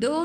2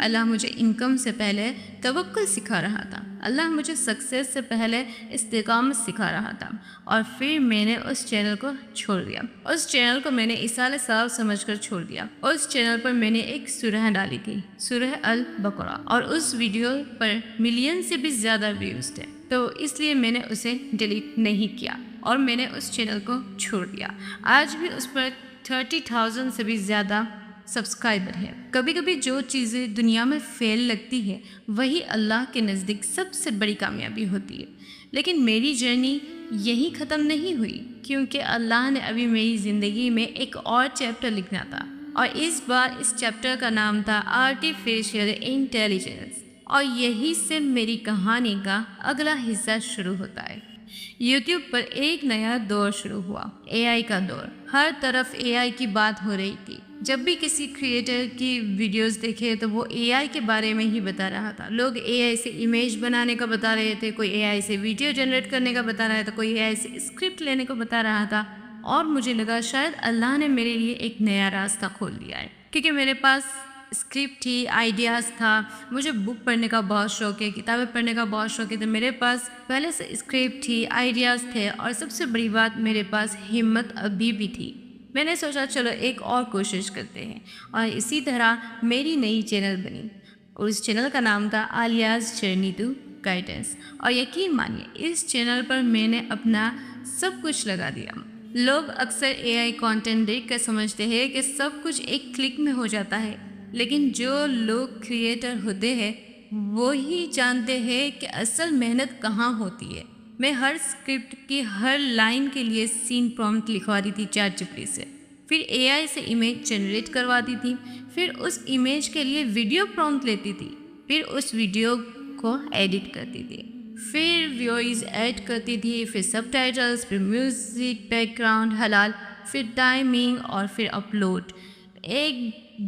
اللہ مجھے انکم سے پہلے توکل سکھا رہا تھا، اللہ مجھے سکسیس سے پہلے استقامت سکھا رہا تھا، اور پھر میں نے اس چینل کو چھوڑ دیا۔ اس چینل کو میں نے اصالہ ثواب سمجھ کر چھوڑ دیا۔ اس چینل پر میں نے ایک سورہ ڈالی تھی، سورہ البقرہ، اور اس ویڈیو پر ملین سے بھی زیادہ ویوز تھے، تو اس لیے میں نے اسے ڈیلیٹ نہیں کیا اور میں نے اس چینل کو چھوڑ دیا۔ آج بھی اس پر 30,000 سے بھی زیادہ سبسکرائبر ہے۔ کبھی کبھی جو چیزیں دنیا میں فیل لگتی ہے وہی اللہ کے نزدیک سب سے بڑی کامیابی ہوتی ہے، لیکن میری جرنی یہی ختم نہیں ہوئی، کیونکہ اللہ نے ابھی میری زندگی میں ایک اور چیپٹر لکھنا تھا، اور اس بار اس چیپٹر کا نام تھا آرٹیفیشیل انٹیلیجنس، اور یہی سے میری کہانی کا اگلا حصہ شروع ہوتا ہے۔ یوٹیوب پر ایک نیا دور شروع ہوا، اے آئی کا دور۔ ہر طرف اے آئی کی بات ہو رہی تھی۔ جب بھی کسی کریٹر کی ویڈیوز دیکھے تو وہ اے آئی کے بارے میں ہی بتا رہا تھا۔ لوگ اے آئی سے امیج بنانے کا بتا رہے تھے، کوئی اے آئی سے ویڈیو جنریٹ کرنے کا بتا رہا تھا، کوئی اے آئی سے اسکرپٹ لینے کو بتا رہا تھا، اور مجھے لگا شاید اللہ نے میرے لیے ایک نیا راستہ کھول دیا ہے، کیونکہ میرے پاس اسکرپٹ تھی، آئیڈیاز تھا۔ مجھے بک پڑھنے کا بہت شوق ہے، کتابیں پڑھنے کا بہت شوق ہے، تو میرے پاس پہلے سے اسکرپٹ تھی، آئیڈیاز تھے، اور سب سے بڑی بات میرے پاس ہمت ابھی بھی تھی۔ میں نے سوچا چلو ایک اور کوشش کرتے ہیں، اور اسی طرح میری نئی چینل بنی، اور اس چینل کا نام تھا عالیہ's جرنی ٹو گائیڈنس، اور یقین مانیے اس چینل پر میں نے اپنا سب کچھ لگا دیا۔ لوگ اکثر اے آئی کانٹینٹ دیکھ کر سمجھتے ہیں کہ سب کچھ ایک کلک میں ہو جاتا ہے، لیکن جو لوگ کریٹر ہوتے ہیں وہی جانتے ہیں کہ اصل محنت کہاں ہوتی ہے۔ میں ہر اسکرپٹ کی ہر لائن کے لیے سین پرومپٹ لکھواتی تھی چیٹ جی پی ٹی سے، پھر اے آئی سے امیج جنریٹ کرواتی تھی، پھر اس امیج کے لیے ویڈیو پرومپٹ لیتی تھی، پھر اس ویڈیو کو ایڈٹ کرتی تھی، پھر وائس ایڈ کرتی تھی، پھر سب ٹائٹلز، پھر میوزک، بیک گراؤنڈ، حلال، پھر ٹائمنگ، اور پھر اپلوڈ۔ ایک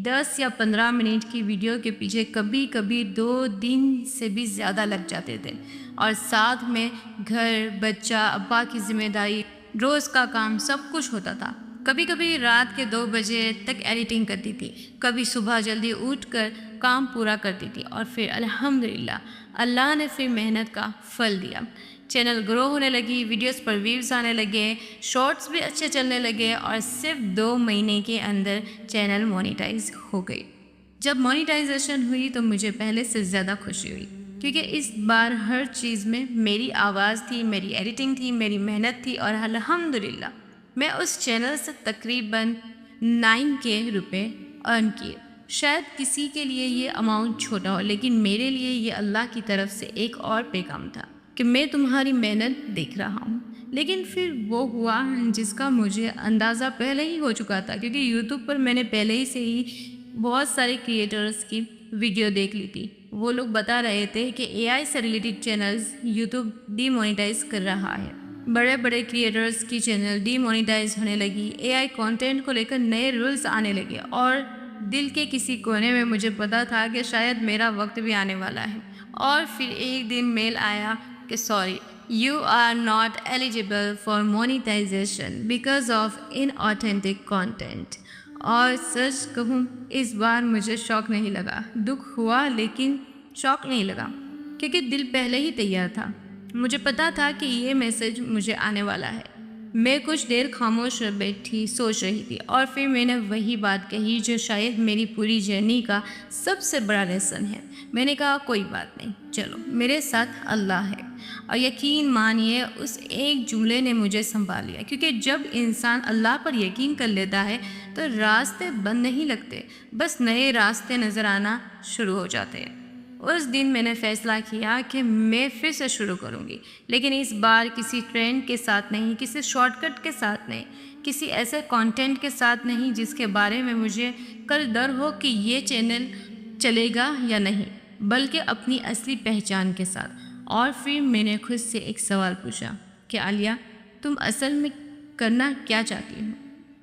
10 یا 15 منٹ کی ویڈیو کے پیچھے کبھی کبھی 2 دن سے بھی زیادہ لگ جاتے تھے، اور ساتھ میں گھر، بچہ، ابا کی ذمہ داری، روز کا کام، سب کچھ ہوتا تھا۔ کبھی کبھی رات کے 2 بجے تک ایڈیٹنگ کرتی تھی، کبھی صبح جلدی اٹھ کر کام پورا کرتی تھی، اور پھر الحمدللہ اللہ نے پھر محنت کا پھل دیا۔ چینل گرو ہونے لگی، ویڈیوز پر ویوز آنے لگے، شارٹس بھی اچھے چلنے لگے، اور صرف 2 مہینے کے اندر چینل مونیٹائز ہو گئی۔ جب مونیٹائزیشن ہوئی تو مجھے پہلے سے زیادہ خوشی ہوئی، کیونکہ اس بار ہر چیز میں میری آواز تھی، میری ایڈیٹنگ تھی، میری محنت تھی، اور الحمدللہ میں اس چینل سے تقریباً 9K روپے ارن کیے۔ شاید کسی کے لیے یہ اماؤنٹ چھوٹا ہو، لیکن میرے لیے یہ اللہ کی طرف سے ایک اور پیغام تھا کہ میں تمہاری محنت دیکھ رہا ہوں۔ لیکن پھر وہ ہوا جس کا مجھے اندازہ پہلے ہی ہو چکا تھا، کیونکہ یوٹیوب پر میں نے پہلے ہی سے ہی بہت سارے کریٹرز کی ویڈیو دیکھ لی تھی۔ وہ لوگ بتا رہے تھے کہ اے آئی سے related channels YouTube D monetise کر رہا ہے، بڑے بڑے کریٹرز کی چینل ڈی مونیٹائز ہونے لگی، اے آئی کانٹینٹ کو لے کر نئے رولز آنے لگے، اور دل کے کسی کونے میں مجھے پتا تھا کہ شاید میرا وقت بھی آنے والا ہے۔ اور پھر ایک دن میل آیا کہ sorry, you are not eligible for monetisation because of inauthentic content. اور سچ کہوں اس بار مجھے شوق نہیں لگا، دکھ ہوا لیکن شوق نہیں لگا، کیونکہ دل پہلے ہی تیار تھا۔ مجھے پتا تھا کہ یہ میسج مجھے آنے والا ہے۔ میں کچھ دیر خاموش بیٹھی سوچ رہی تھی، اور پھر میں نے وہی بات کہی جو شاید میری پوری جرنی کا سب سے بڑا لیسن ہے۔ میں نے کہا کوئی بات نہیں، چلو میرے ساتھ اللہ ہے۔ اور یقین مانیے اس ایک جملے نے مجھے سنبھال لیا، کیونکہ جب انسان اللہ پر یقین کر لیتا ہے تو راستے بند نہیں لگتے، بس نئے راستے نظر آنا شروع ہو جاتے ہیں۔ اس دن میں نے فیصلہ کیا کہ میں پھر سے شروع کروں گی، لیکن اس بار کسی ٹرینڈ کے ساتھ نہیں، کسی شارٹ کٹ کے ساتھ نہیں، کسی ایسے کانٹینٹ کے ساتھ نہیں جس کے بارے میں مجھے کل ڈر ہو کہ یہ چینل چلے گا یا نہیں، بلکہ اپنی اصلی پہچان کے ساتھ۔ اور پھر میں نے خود سے ایک سوال پوچھا کہ عالیہ تم اصل میں کرنا کیا چاہتی ہو؟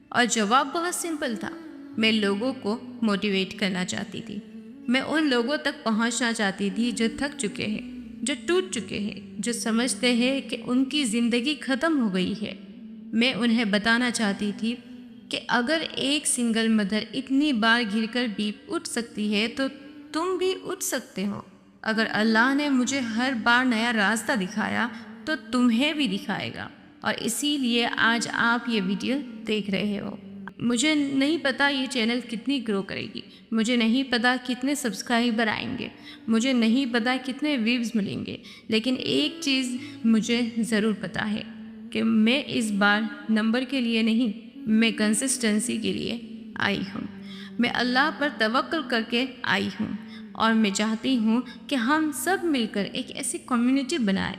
اور جواب بہت سمپل تھا، میں لوگوں کو موٹیویٹ کرنا چاہتی تھی۔ میں ان لوگوں تک پہنچنا چاہتی تھی جو تھک چکے ہیں، جو ٹوٹ چکے ہیں، جو سمجھتے ہیں کہ ان کی زندگی ختم ہو گئی ہے۔ میں انہیں بتانا چاہتی تھی کہ اگر ایک سنگل مدر اتنی بار گر کر بھی اٹھ سکتی ہے تو تم بھی اٹھ سکتے ہو۔ اگر اللہ نے مجھے ہر بار نیا راستہ دکھایا تو تمہیں بھی دکھائے گا، اور اسی لیے آج آپ یہ ویڈیو دیکھ رہے ہو۔ مجھے نہیں پتا یہ چینل کتنی گرو کرے گی، مجھے نہیں پتا کتنے سبسکرائبر آئیں گے، مجھے نہیں پتا کتنے ویوز ملیں گے، لیکن ایک چیز مجھے ضرور پتا ہے کہ میں اس بار نمبر کے لیے نہیں، میں کنسسٹنسی کے لیے آئی ہوں۔ میں اللہ پر توکل کر کے آئی ہوں، اور میں چاہتی ہوں کہ ہم سب مل کر ایک ایسی کمیونٹی بنائیں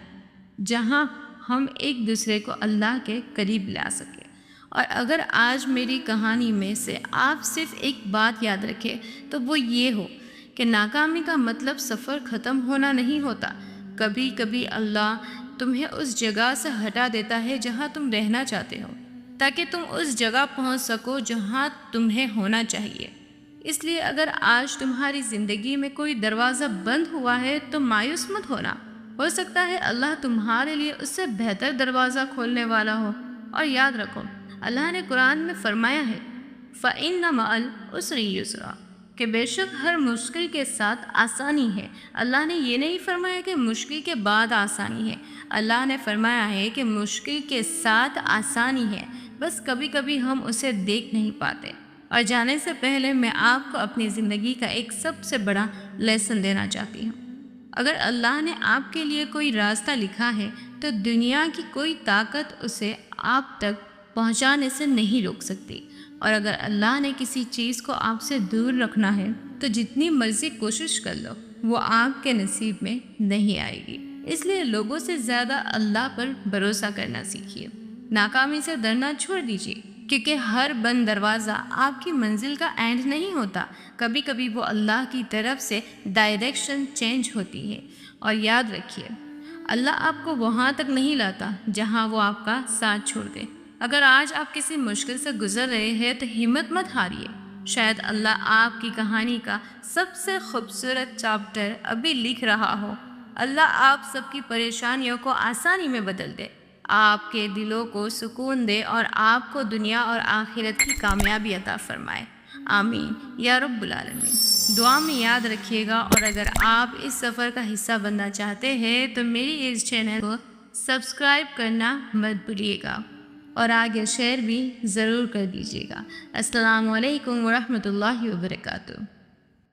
جہاں ہم ایک دوسرے کو اللہ کے قریب لا سکیں۔ اور اگر آج میری کہانی میں سے آپ صرف ایک بات یاد رکھیں تو وہ یہ ہو کہ ناکامی کا مطلب سفر ختم ہونا نہیں ہوتا۔ کبھی کبھی اللہ تمہیں اس جگہ سے ہٹا دیتا ہے جہاں تم رہنا چاہتے ہو، تاکہ تم اس جگہ پہنچ سکو جہاں تمہیں ہونا چاہیے۔ اس لیے اگر آج تمہاری زندگی میں کوئی دروازہ بند ہوا ہے تو مایوس مت ہونا، ہو سکتا ہے اللہ تمہارے لیے اس سے بہتر دروازہ کھولنے والا ہو۔ اور یاد رکھو، اللہ نے قرآن میں فرمایا ہے فَإِنَّ مَعَ الْعُسْرِ يُسْرًا، کہ بے شک ہر مشکل کے ساتھ آسانی ہے۔ اللہ نے یہ نہیں فرمایا کہ مشکل کے بعد آسانی ہے، اللہ نے فرمایا ہے کہ مشکل کے ساتھ آسانی ہے، بس کبھی کبھی ہم اسے دیکھ نہیں پاتے۔ اور جانے سے پہلے میں آپ کو اپنی زندگی کا ایک سب سے بڑا لیسن دینا چاہتی ہوں۔ اگر اللہ نے آپ کے لیے کوئی راستہ لکھا ہے تو دنیا کی کوئی طاقت اسے آپ تک پہنچانے سے نہیں روک سکتی، اور اگر اللہ نے کسی چیز کو آپ سے دور رکھنا ہے تو جتنی مرضی کوشش کر لو وہ آپ کے نصیب میں نہیں آئے گی۔ اس لیے لوگوں سے زیادہ اللہ پر بھروسہ کرنا سیکھیے، ناکامی سے ڈرنا چھوڑ دیجیے، کیونکہ ہر بند دروازہ آپ کی منزل کا اینڈ نہیں ہوتا، کبھی کبھی وہ اللہ کی طرف سے ڈائریکشن چینج ہوتی ہے۔ اور یاد رکھیے، اللہ آپ کو وہاں تک نہیں لاتا جہاں وہ آپ کا ساتھ چھوڑ دے۔ اگر آج آپ کسی مشکل سے گزر رہے ہیں تو ہمت مت ہاریے، شاید اللہ آپ کی کہانی کا سب سے خوبصورت چیپٹر ابھی لکھ رہا ہو۔ اللہ آپ سب کی پریشانیوں کو آسانی میں بدل دے، آپ کے دلوں کو سکون دے، اور آپ کو دنیا اور آخرت کی کامیابی عطا فرمائے۔ آمین یا رب العالمین۔ دعا میں یاد رکھیے گا، اور اگر آپ اس سفر کا حصہ بننا چاہتے ہیں تو میری اس چینل کو سبسکرائب کرنا مت بھولیے گا، اور آگے شیئر بھی ضرور کر دیجیے گا۔ السلام علیکم ورحمۃ اللہ وبرکاتہ۔